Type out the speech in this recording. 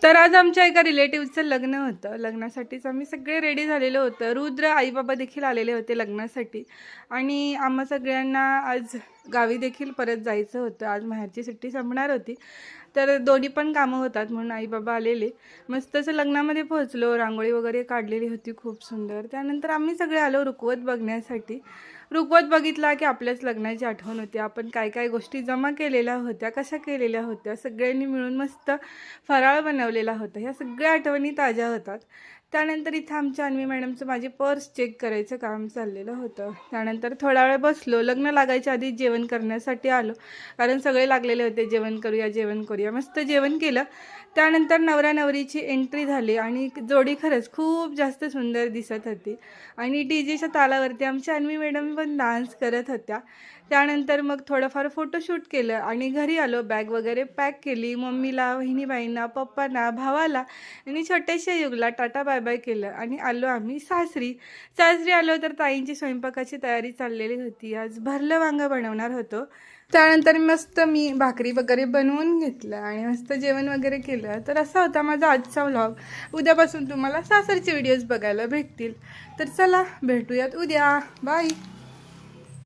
तर आज आमच्या एका रिलेटिव्हचं लग्न होतं. लग्नासाठीच आम्ही सगळे रेडी झालेलो होतो. रुद्र आई बाबा देखील आलेले होते लग्नासाठी आणि आम्हा सगळ्यांना आज गावी देखील परत जायचं होतं. आज माहेरची सुट्टी संपणार होती, तर दोन्ही पण कामं होतात म्हणून आई बाबा आलेले. मस्त असं लग्नामध्ये पोहोचलो. रांगोळी वगैरे काढलेली होती खूप सुंदर. त्यानंतर आम्ही सगळे आलो रुखवत बघण्यासाठी. रुखवत बघितला की आपल्याच लग्नाची आठवण होती. आपण काय काय गोष्टी जमा केलेल्या होत्या, कशा केलेल्या होत्या, सगळ्यांनी मिळून मस्त फराळ बनवलेला होता. ह्या सगळ्या आठवणी ताज्या होतात. त्यानंतर इथं आमच्या अन्वी मॅडमचं माझी पर्स चेक करायचं काम चाललेलं होतं. त्यानंतर थोडा वेळ बसलो. लग्न लागायच्या आधी जेवण करण्यासाठी आलो, कारण सगळे लागलेले होते जेवण करूया जेवण करूया. मस्त जेवण केलं. त्यानंतर नवरा नवरीची एंट्री झाली आणि जोडी खरंच खूप जास्त सुंदर दिसत होती आणि डीजेच्या तालावरती आमच्या अन्वी मॅडम पण डान्स करत होत्या. त्यानंतर मग थोडंफार फोटोशूट केलं आणि घरी आलो. बॅग वगैरे पॅक केली. मम्मीला, बहिणीबाईंना, पप्पांना, भावाला आणि छोट्याशा युगला टाटा बाय बाय केलं आणि आलो आम्ही सासरी आलो. तर ताईंची स्वयंपाकाची तयारी चाललेली होती. आज भरलं वांगं बनवणार होतो. त्यानंतर मस्त मी भाकरी वगैरे बनवून घेतलं आणि मस्त जेवण वगैरे केलं. तर असा होता माझा आजचा व्लॉग. उद्यापासून तुम्हाला सासरचे व्हिडिओज बघायला भेटतील. तर चला भेटूयात उद्या. बाय.